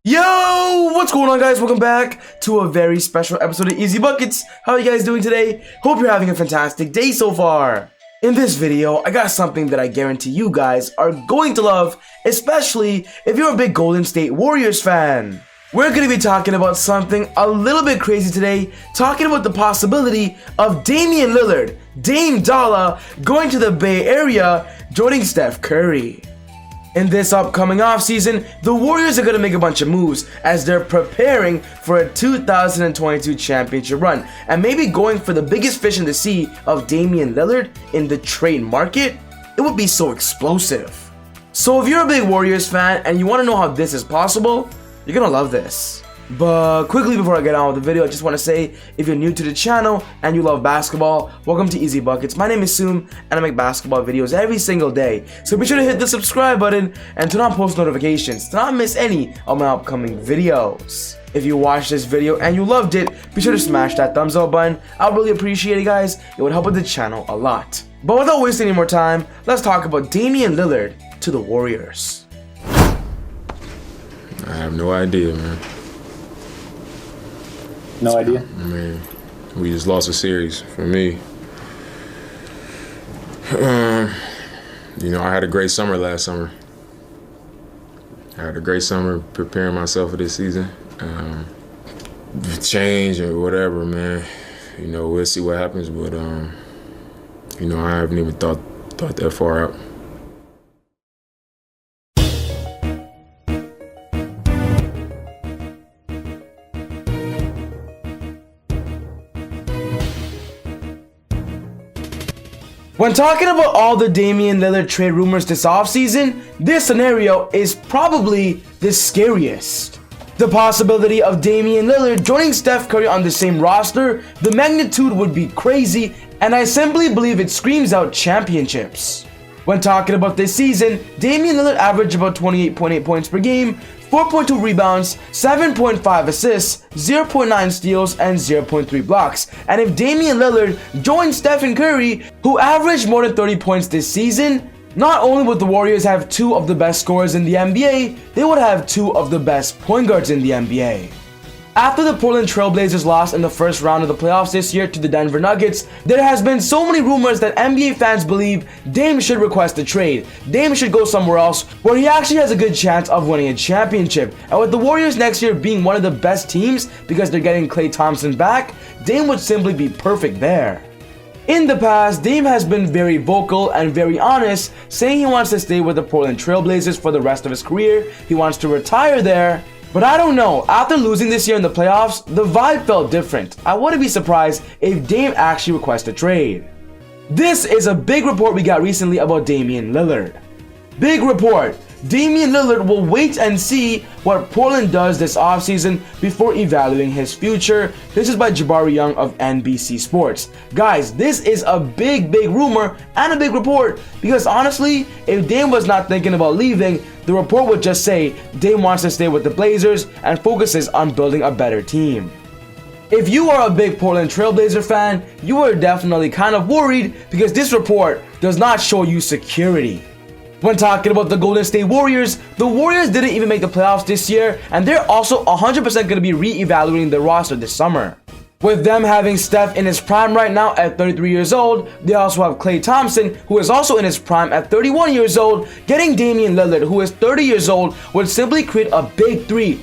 Yo, what's going on, guys? Welcome back to a very special episode of Easy Buckets. How are you guys doing today? Hope you're having a fantastic day so far. In this video, I got something that I guarantee you guys are going to love, especially if you're a big Golden State Warriors fan. We're going to be talking about something a little bit crazy today, talking about the possibility of Damian Lillard, Dame Dollar, going to the Bay Area, joining Steph Curry. In this upcoming offseason, the Warriors are going to make a bunch of moves as they're preparing for a 2022 championship run and maybe going for the biggest fish in the sea of Damian Lillard in the trade market. It would be so explosive. So if you're a big Warriors fan and you want to know how this is possible, you're going to love this. But quickly before I get on with the video, I just want to say, if you're new to the channel and you love basketball, welcome to Easy Buckets. My name is Soom and I make basketball videos every single day. So be sure to hit the subscribe button and turn on post notifications to not miss any of my upcoming videos. If you watched this video and you loved it, be sure to smash that thumbs up button. I'd really appreciate it, guys. It would help with the channel a lot. But without wasting any more time, let's talk about Damian Lillard to the Warriors. I have no idea, man. No idea? I mean, we just lost a series. For me, I had a great summer last summer. I had a great summer preparing myself for this season. Change or whatever, man. We'll see what happens, but I haven't even thought that far out. When talking about all the Damian Lillard trade rumors this offseason, this scenario is probably the scariest. The possibility of Damian Lillard joining Steph Curry on the same roster, the magnitude would be crazy, and I simply believe it screams out championships. When talking about this season, Damian Lillard averaged about 28.8 points per game, 4.2 rebounds, 7.5 assists, 0.9 steals, and 0.3 blocks. And if Damian Lillard joins Stephen Curry, who averaged more than 30 points this season, not only would the Warriors have two of the best scorers in the NBA, they would have two of the best point guards in the NBA. After the Portland Trail Blazers lost in the first round of the playoffs this year to the Denver Nuggets, there has been so many rumors that NBA fans believe Dame should request a trade. Dame should go somewhere else where he actually has a good chance of winning a championship. And with the Warriors next year being one of the best teams because they're getting Klay Thompson back, Dame would simply be perfect there. In the past, Dame has been very vocal and very honest, saying he wants to stay with the Portland Trail Blazers for the rest of his career. He wants to retire there. But I don't know, after losing this year in the playoffs, the vibe felt different. I wouldn't be surprised if Dame actually requests a trade. This is a big report we got recently about Damian Lillard. Big report. Damian Lillard will wait and see what Portland does this offseason before evaluating his future. This is by Jabari Young of NBC Sports. Guys, this is a big rumor and a big report because honestly, if Dame was not thinking about leaving, the report would just say Dame wants to stay with the Blazers and focuses on building a better team. If you are a big Portland Trail Blazer fan, you are definitely kind of worried because this report does not show you security. When talking about the Golden State Warriors, the Warriors didn't even make the playoffs this year, and they're also 100% going to be re-evaluating their roster this summer. With them having Steph in his prime right now at 33 years old, they also have Klay Thompson, who is also in his prime at 31 years old. Getting Damian Lillard, who is 30 years old, would simply create a big three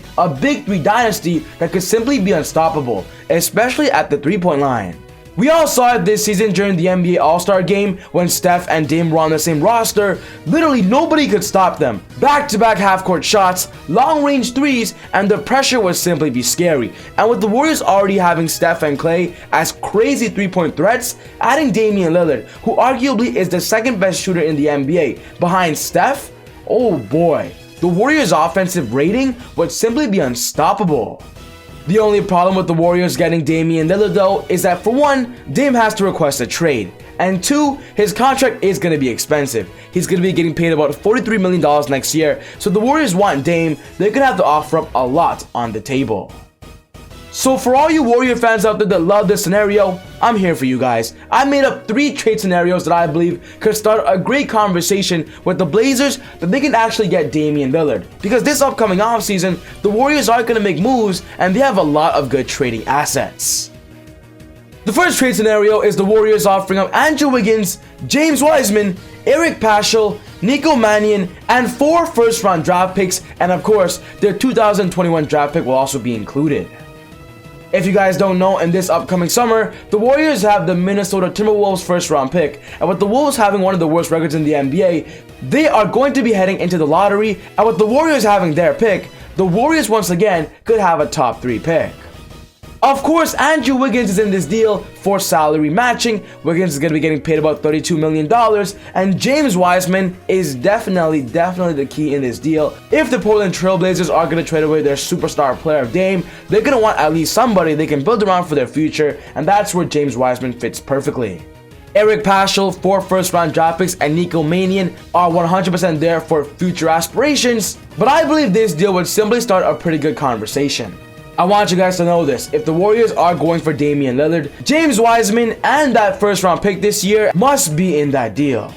dynasty that could simply be unstoppable, especially at the three-point line. We all saw it this season during the NBA All-Star Game when Steph and Dame were on the same roster. Literally nobody could stop them. Back-to-back half-court shots, long-range threes, and the pressure would simply be scary. And with the Warriors already having Steph and Klay as crazy three-point threats, adding Damian Lillard, who arguably is the second best shooter in the NBA, behind Steph, oh boy, the Warriors' offensive rating would simply be unstoppable. The only problem with the Warriors getting Damian Lillard though is that for one, Dame has to request a trade, and two, his contract is going to be expensive. He's going to be getting paid about $43 million next year, so if the Warriors want Dame, they're going to have to offer up a lot on the table. So for all you Warrior fans out there that love this scenario, I'm here for you guys. I made up 3 trade scenarios that I believe could start a great conversation with the Blazers that they can actually get Damian Lillard. Because this upcoming offseason, the Warriors are going to make moves and they have a lot of good trading assets. The first trade scenario is the Warriors offering up Andrew Wiggins, James Wiseman, Eric Paschall, Nico Mannion, and 4 first-round draft picks, and of course, their 2021 draft pick will also be included. If you guys don't know, in this upcoming summer, the Warriors have the Minnesota Timberwolves first-round pick, and with the Wolves having one of the worst records in the NBA, they are going to be heading into the lottery, and with the Warriors having their pick, the Warriors once again could have a top 3 pick. Of course, Andrew Wiggins is in this deal for salary matching. Wiggins is going to be getting paid about $32 million, and James Wiseman is definitely the key in this deal. If the Portland Trail Blazers are going to trade away their superstar player of Dame, they're going to want at least somebody they can build around for their future, and that's where James Wiseman fits perfectly. Eric Paschall, 4 first-round draft picks, and Nico Mannion are 100% there for future aspirations, but I believe this deal would simply start a pretty good conversation. I want you guys to know this. If the Warriors are going for Damian Lillard, James Wiseman and that first round pick this year must be in that deal.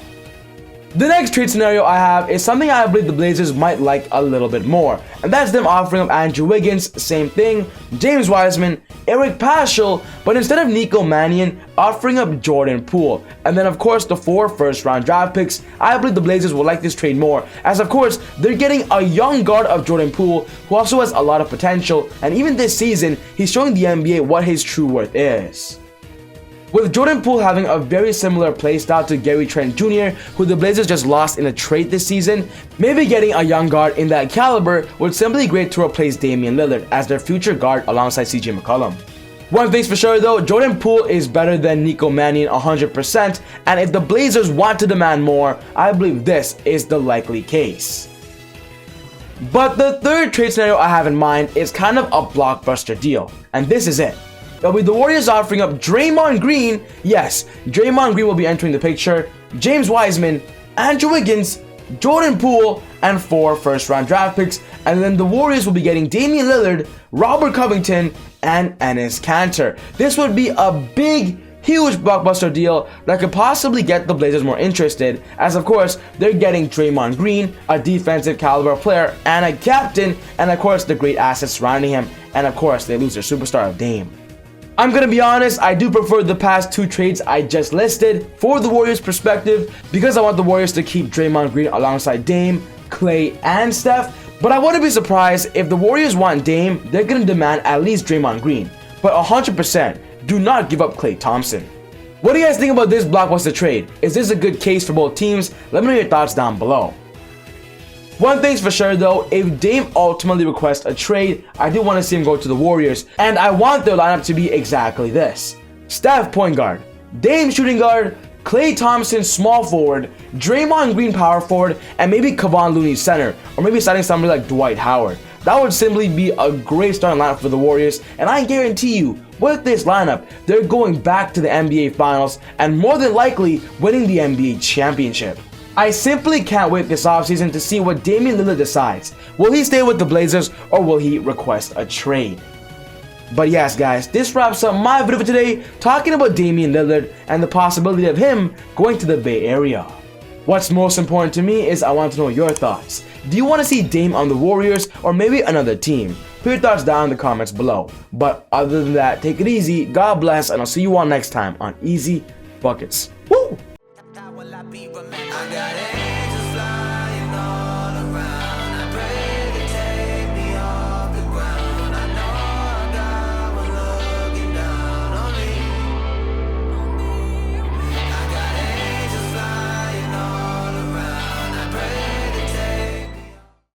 The next trade scenario I have is something I believe the Blazers might like a little bit more, and that's them offering up Andrew Wiggins, same thing, James Wiseman, Eric Paschall, but instead of Nico Mannion, offering up Jordan Poole, and then of course the 4 first-round draft picks. I believe the Blazers will like this trade more, as of course they're getting a young guard of Jordan Poole who also has a lot of potential, and even this season he's showing the NBA what his true worth is. With Jordan Poole having a very similar playstyle to Gary Trent Jr., who the Blazers just lost in a trade this season, maybe getting a young guard in that caliber would simply be great to replace Damian Lillard as their future guard alongside CJ McCollum. One thing's for sure though, Jordan Poole is better than Nico Mannion 100%, and if the Blazers want to demand more, I believe this is the likely case. But the third trade scenario I have in mind is kind of a blockbuster deal, and this is it. It'll be the Warriors offering up Draymond Green, yes, Draymond Green will be entering the picture, James Wiseman, Andrew Wiggins, Jordan Poole, and 4 first-round draft picks, and then the Warriors will be getting Damian Lillard, Robert Covington, and Enes Kanter. This would be a big, huge blockbuster deal that could possibly get the Blazers more interested, as of course, they're getting Draymond Green, a defensive caliber player, and a captain, and of course, the great assets surrounding him, and of course, they lose their superstar of Dame. I'm gonna be honest, I do prefer the past 2 trades I just listed for the Warriors' perspective because I want the Warriors to keep Draymond Green alongside Dame, Clay, and Steph, but I wouldn't be surprised if the Warriors want Dame, they're gonna demand at least Draymond Green, but 100% do not give up Klay Thompson. What do you guys think about this blockbuster trade? Is this a good case for both teams? Let me know your thoughts down below. One thing's for sure though, if Dame ultimately requests a trade, I do want to see him go to the Warriors, and I want their lineup to be exactly this. Steph point guard, Dame shooting guard, Klay Thompson small forward, Draymond Green power forward, and maybe Kevon Looney center, or maybe signing somebody like Dwight Howard. That would simply be a great starting lineup for the Warriors, and I guarantee you, with this lineup, they're going back to the NBA Finals and more than likely winning the NBA Championship. I simply can't wait this offseason to see what Damian Lillard decides. Will he stay with the Blazers or will he request a trade? But yes guys, this wraps up my video for today talking about Damian Lillard and the possibility of him going to the Bay Area. What's most important to me is I want to know your thoughts. Do you want to see Dame on the Warriors or maybe another team? Put your thoughts down in the comments below. But other than that, take it easy, God bless, and I'll see you all next time on Easy Buckets. Woo! I got it.